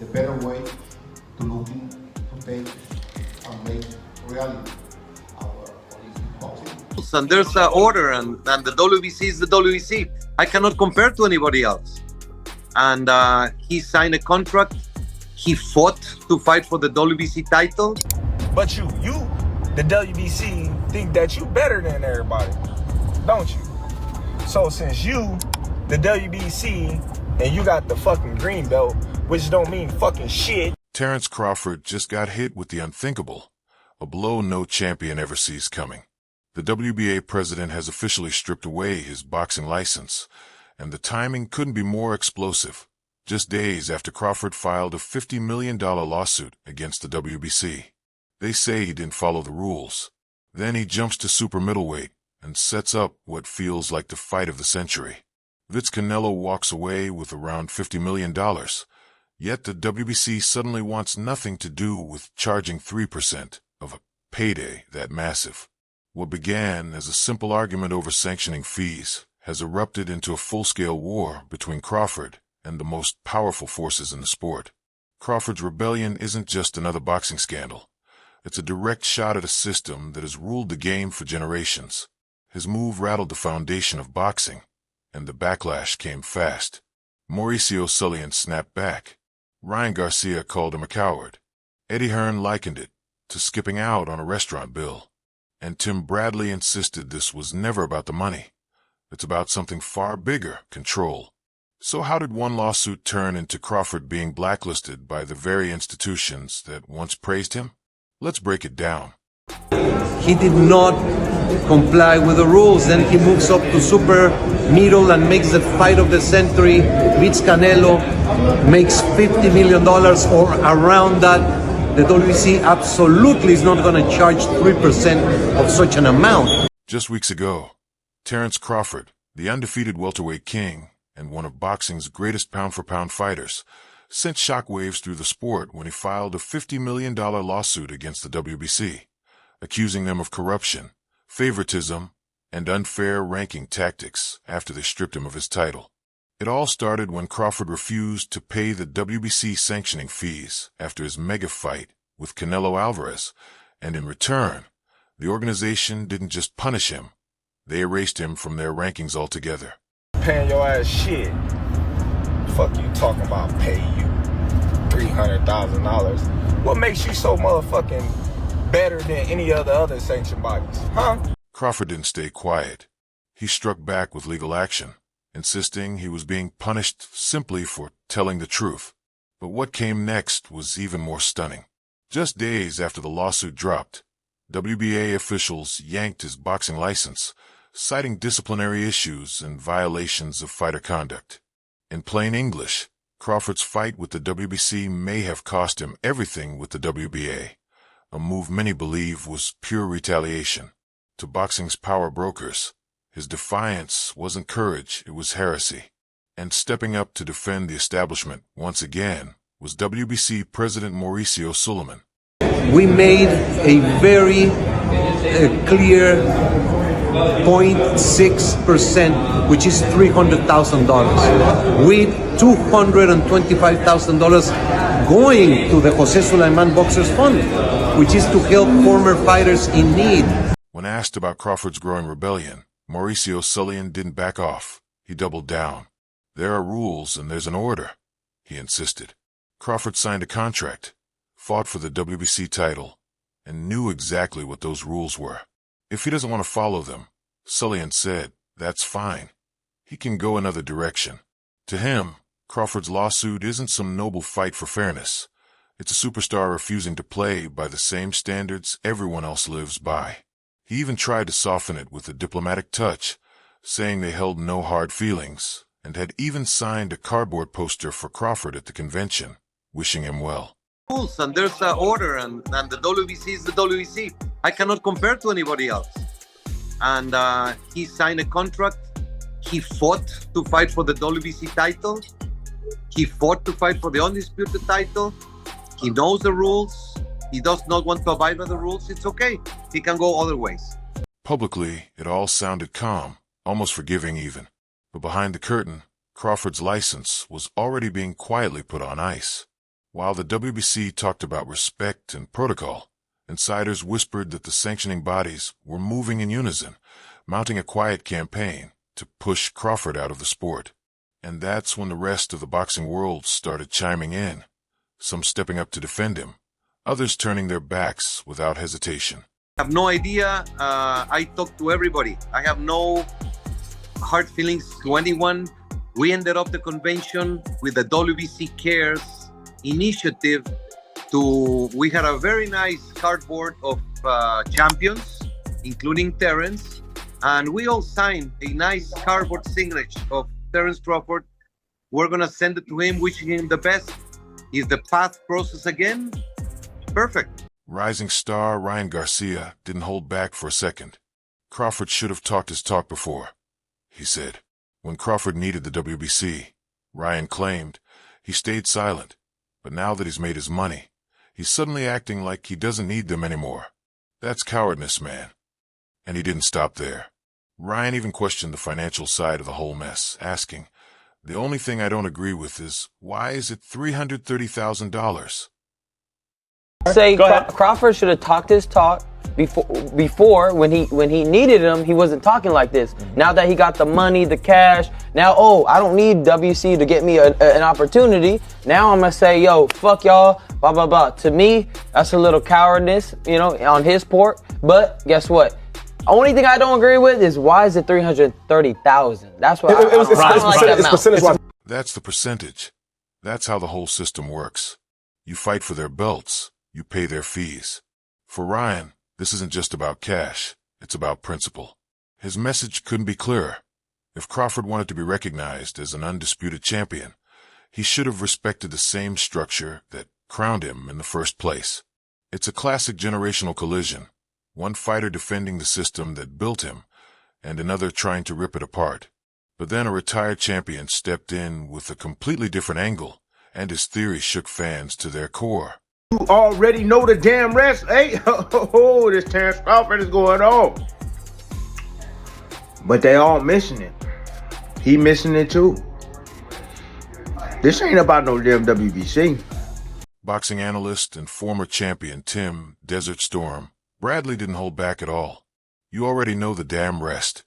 the better way to looking to take and make reality our Olympic boxing. And there's an order, and the WBC is the WBC. I cannot compare to anybody else. And he signed a contract. He fought to fight for the WBC title. But you, the WBC, think that you better than everybody, don't you? So since you, the WBC, and you got the fucking green belt, which don't mean fucking shit. Terence Crawford just got hit with the unthinkable, a blow no champion ever sees coming. The WBA president has officially stripped away his boxing license, and the timing couldn't be more explosive. Just days after Crawford filed a $50 million lawsuit against the WBC. They say he didn't follow the rules. Then he jumps to super middleweight and sets up what feels like the fight of the century. Canelo walks away with around $50 million, yet the WBC suddenly wants nothing to do with charging 3% of a payday that massive. What began as a simple argument over sanctioning fees has erupted into a full-scale war between Crawford and the most powerful forces in the sport. Crawford's rebellion isn't just another boxing scandal. It's a direct shot at a system that has ruled the game for generations. His move rattled the foundation of boxing, and the backlash came fast. Mauricio Sulaimán snapped back. Ryan Garcia called him a coward. Eddie Hearn likened it to skipping out on a restaurant bill. And Tim Bradley insisted this was never about the money. It's about something far bigger, control. So how did one lawsuit turn into Crawford being blacklisted by the very institutions that once praised him? Let's break it down. He did not comply with the rules. Then he moves up to super middle and makes the fight of the century, beats Canelo, makes $50 million or around that. The WBC absolutely is not going to charge 3% of such an amount. Just weeks ago, Terence Crawford, the undefeated welterweight king and one of boxing's greatest pound-for-pound fighters, sent shockwaves through the sport when he filed a $50 million lawsuit against the WBC, accusing them of corruption, favoritism, and unfair ranking tactics after they stripped him of his title. It all started when Crawford refused to pay the WBC sanctioning fees after his mega fight with Canelo Alvarez, and in return, the organization didn't just punish him, they erased him from their rankings altogether. Paying your ass shit. Fuck you talking about pay you $300,000. What makes you so motherfucking better than any other sanctioned bodies, huh? Crawford didn't stay quiet. He struck back with legal action, insisting he was being punished simply for telling the truth. But what came next was even more stunning. Just days after the lawsuit dropped, WBA officials yanked his boxing license, citing disciplinary issues and violations of fighter conduct. In plain English, Crawford's fight with the WBC may have cost him everything with the WBA, a move many believe was pure retaliation. To boxing's power brokers, his defiance wasn't courage, it was heresy. And stepping up to defend the establishment once again was WBC President Mauricio Sulaimán. We made a very clear 0.6%, which is $300,000, with $225,000 going to the Jose Sulaimán Boxers Fund, which is to help former fighters in need. When asked about Crawford's growing rebellion, Mauricio Sulaimán didn't back off. He doubled down. There are rules and there's an order, he insisted. Crawford signed a contract, fought for the WBC title, and knew exactly what those rules were. If he doesn't want to follow them, Sulaimán said, that's fine. He can go another direction. To him, Crawford's lawsuit isn't some noble fight for fairness. It's a superstar refusing to play by the same standards everyone else lives by. He even tried to soften it with a diplomatic touch, saying they held no hard feelings, and had even signed a cardboard poster for Crawford at the convention, wishing him well. Rules, and there's an order, and the WBC is the WBC. I cannot compare to anybody else. And he signed a contract. He fought to fight for the WBC title. He fought to fight for the undisputed title. He knows the rules. He does not want to abide by the rules. It's okay. He can go other ways. Publicly, it all sounded calm, almost forgiving even. But behind the curtain, Crawford's license was already being quietly put on ice. While the WBC talked about respect and protocol, insiders whispered that the sanctioning bodies were moving in unison, mounting a quiet campaign to push Crawford out of the sport. And that's when the rest of the boxing world started chiming in, some stepping up to defend him, others turning their backs without hesitation. I have no idea. I talked to everybody. I have no hard feelings to anyone. We ended up the convention with the WBC Cares initiative. We had a very nice cardboard of champions, including Terence, and we all signed a nice cardboard signature of Terence Crawford. We're gonna send it to him, wishing him the best. If the path crosses again, perfect. Rising star Ryan Garcia didn't hold back for a second. Crawford should have talked his talk before, he said. When Crawford needed the WBC, Ryan claimed, he stayed silent. But now that he's made his money, he's suddenly acting like he doesn't need them anymore. That's cowardness, man. And he didn't stop there. Ryan even questioned the financial side of the whole mess, asking, the only thing I don't agree with is, why is it $330,000? Say Crawford should have talked his talk before when he needed him. He wasn't talking like this. Now that he got the money, the cash, now I don't need WC to get me an opportunity. Now I'm gonna say, yo, fuck y'all, blah blah blah. To me, that's a little cowardice, on his part. But guess what? Only thing I don't agree with is, why is it 330,000? That's what I don't like that amount. That's the percentage. That's how the whole system works. You fight for their belts. You pay their fees. For Ryan, this isn't just about cash. It's about principle. His message couldn't be clearer. If Crawford wanted to be recognized as an undisputed champion, he should have respected the same structure that crowned him in the first place. It's a classic generational collision. One fighter defending the system that built him, and another trying to rip it apart. But then a retired champion stepped in with a completely different angle, and his theory shook fans to their core. You already know the damn rest, hey? Oh, this Terence Crawford is going on. But they all missing it. He missing it too. This ain't about no damn WBC. Boxing analyst and former champion Tim Desert Storm Bradley didn't hold back at all. You already know the damn rest,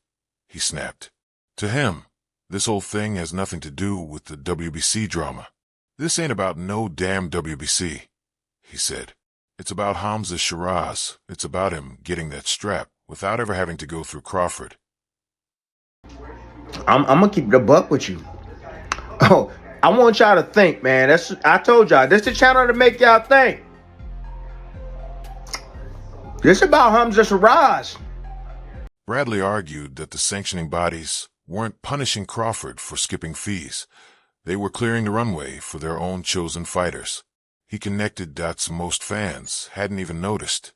he snapped. To him, this whole thing has nothing to do with the WBC drama. This ain't about no damn WBC, he said. It's about Hamzah Sheeraz. It's about him getting that strap without ever having to go through Crawford. I'm gonna keep the buck with you. Oh, I want y'all to think, man. I told y'all, this is the channel to make y'all think. This about Hamzah Sheeraz. Bradley argued that the sanctioning bodies weren't punishing Crawford for skipping fees. They were clearing the runway for their own chosen fighters. He connected dots most fans hadn't even noticed.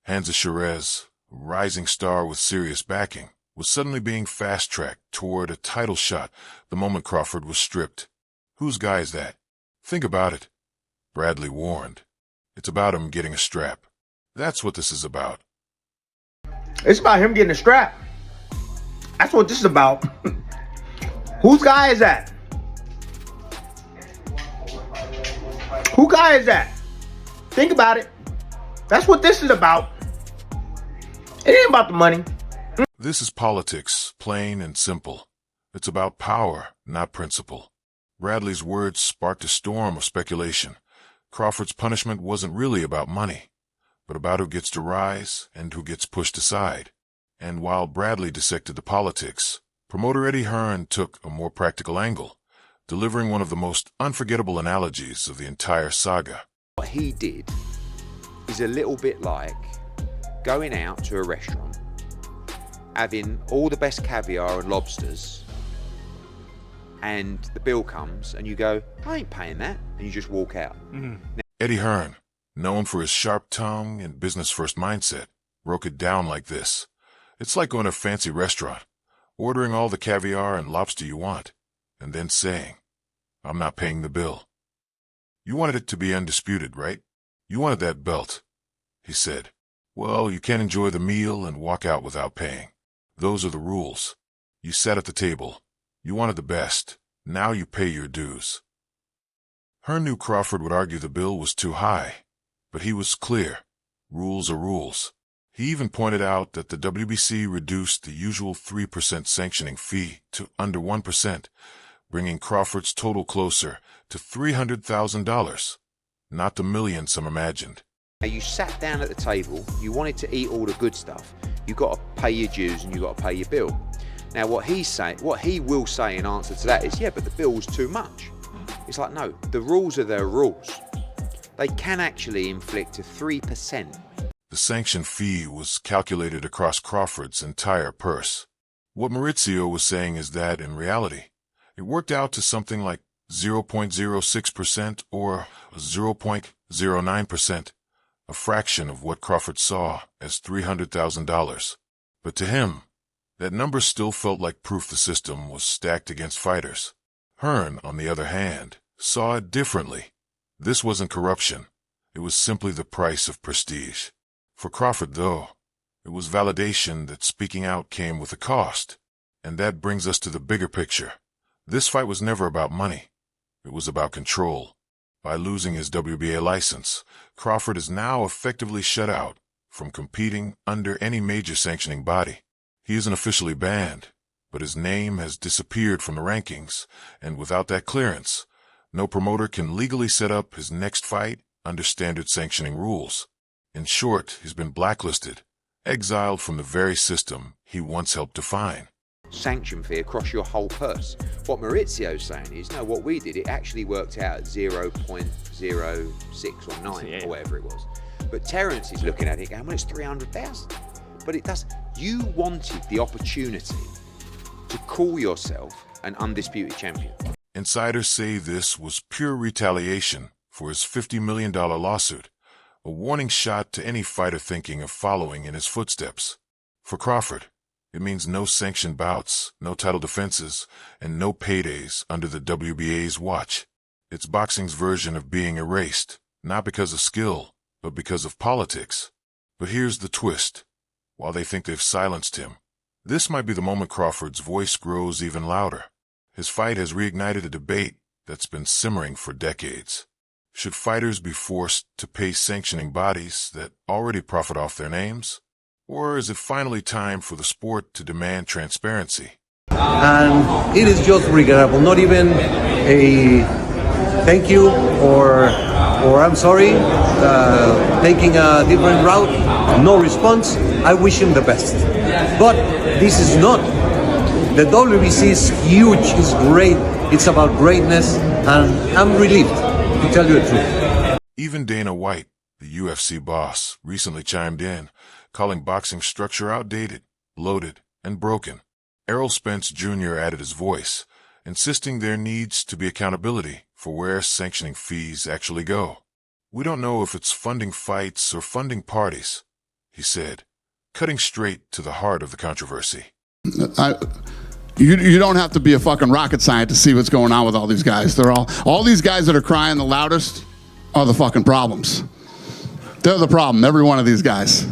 Hamzah Sheeraz, a rising star with serious backing, was suddenly being fast-tracked toward a title shot the moment Crawford was stripped. Whose guy is that? Think about it, Bradley warned. It's about him getting a strap. That's what this is about. It's about him getting a strap. That's what this is about. Whose guy is that? Who guy is that? Think about it. That's what this is about. It ain't about the money. This is politics, plain and simple. It's about power, not principle. Bradley's words sparked a storm of speculation. Crawford's punishment wasn't really about money, but about who gets to rise and who gets pushed aside. And while Bradley dissected the politics, promoter Hearn took a more practical angle, delivering one of the most unforgettable analogies of the entire saga. What he did is a little bit like going out to a restaurant, having all the best caviar and lobsters, and the bill comes and you go, I ain't paying that, and you just walk out. Hearn, known for his sharp tongue and business-first mindset, broke it down like this. It's like going to a fancy restaurant, ordering all the caviar and lobster you want, and then saying, I'm not paying the bill. You wanted it to be undisputed, right? You wanted that belt, he said. Well, you can't enjoy the meal and walk out without paying. Those are the rules. You sat at the table. You wanted the best. Now you pay your dues. Hearn knew Crawford would argue the bill was too high, but he was clear. Rules are rules. He even pointed out that the WBC reduced the usual 3% sanctioning fee to under 1%, bringing Crawford's total closer to $300,000, not the millions some imagined. Now, you sat down at the table, you wanted to eat all the good stuff. You got to pay your dues and you got to pay your bill. Now, what he will say in answer to that is, yeah, but the bill's too much. It's like, no, the rules are their rules. They can actually inflict a 3%. The sanction fee was calculated across Crawford's entire purse. What Mauricio was saying is that, in reality, it worked out to something like 0.06% or 0.09%, a fraction of what Crawford saw as $300,000. But to him, that number still felt like proof the system was stacked against fighters. Hearn, on the other hand, saw it differently. This wasn't corruption. It was simply the price of prestige. For Crawford, though, it was validation that speaking out came with a cost. And that brings us to the bigger picture. This fight was never about money. It was about control. By losing his WBA license, Crawford is now effectively shut out from competing under any major sanctioning body. He isn't officially banned, but his name has disappeared from the rankings, and without that clearance, no promoter can legally set up his next fight under standard sanctioning rules. In short, he's been blacklisted, exiled from the very system he once helped define. Sanction fee across your whole purse. What Maurizio's saying is, no, what we did, it actually worked out at 0.06 or 9 or whatever it was. But Terence is looking at it going, well, it's 300,000. But it does. You wanted the opportunity to call yourself an undisputed champion. Insiders say this was pure retaliation for his $50 million lawsuit, a warning shot to any fighter thinking of following in his footsteps. For Crawford, it means no sanctioned bouts, no title defenses, and no paydays under the WBA's watch. It's boxing's version of being erased, not because of skill, but because of politics. But here's the twist. While they think they've silenced him, this might be the moment Crawford's voice grows even louder. His fight has reignited a debate that's been simmering for decades. Should fighters be forced to pay sanctioning bodies that already profit off their names? Or is it finally time for the sport to demand transparency? And it is just regrettable, not even a thank you or I'm sorry, taking a different route, no response. I wish him the best. But this is not. The WBC is huge, it's great, it's about greatness, and I'm relieved, to tell you the truth. Even Dana White, the UFC boss, recently chimed in, calling boxing structure outdated, bloated, and broken. Errol Spence Jr. added his voice, insisting there needs to be accountability for where sanctioning fees actually go. We don't know if it's funding fights or funding parties, he said, cutting straight to the heart of the controversy. You don't have to be a fucking rocket scientist to see what's going on with all these guys. They're all these guys that are crying the loudest are the fucking problems. They're the problem, every one of these guys.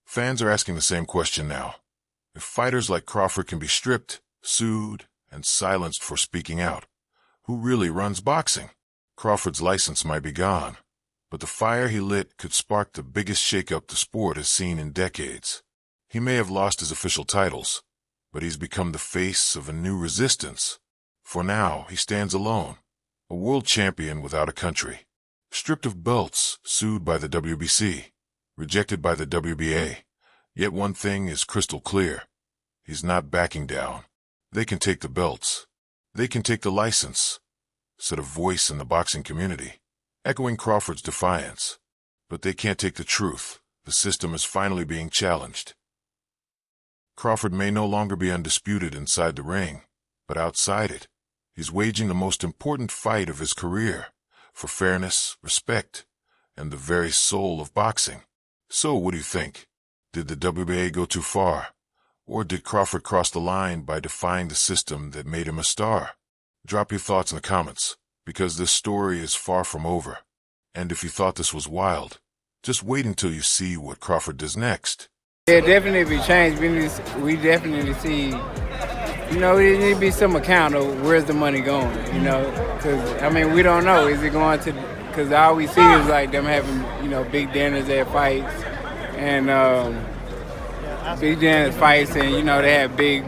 Fans are asking the same question now. If fighters like Crawford can be stripped, sued, and silenced for speaking out, who really runs boxing? Crawford's license might be gone, but the fire he lit could spark the biggest shakeup the sport has seen in decades. He may have lost his official titles, but he's become the face of a new resistance. For now, he stands alone, a world champion without a country, stripped of belts, sued by the WBC, rejected by the WBA. Yet one thing is crystal clear. He's not backing down. They can take the belts. They can take the license. Set a voice in the boxing community, echoing Crawford's defiance. But they can't take the truth. The system is finally being challenged. Crawford may no longer be undisputed inside the ring, but outside it, he's waging the most important fight of his career for fairness, respect, and the very soul of boxing. So what do you think? Did the WBA go too far? Or did Crawford cross the line by defying the system that made him a star? Drop your thoughts in the comments, because this story is far from over. And if you thought this was wild, just wait until you see what Crawford does next. Yeah, definitely change. We definitely see You know, there need to be some account of where's the money going, you know? Because, I mean, we don't know. Is it going to, because all we see is like them having, you know, big dinners at fights and big dinners fights and, you know, they have big,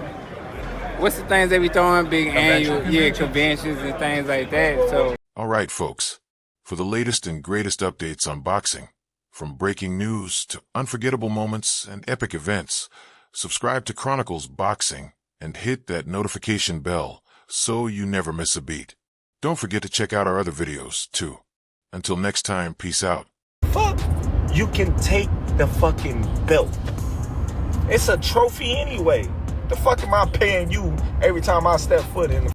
what's the things they be throwing? Big annual, conventions and things like that. So. All right, folks. For the latest and greatest updates on boxing, from breaking news to unforgettable moments and epic events, subscribe to Chronicles Boxing and hit that notification bell so you never miss a beat. Don't forget to check out our other videos, too. Until next time, peace out. Fuck, you can take the fucking belt. It's a trophy anyway. The fuck am I paying you every time I step foot in the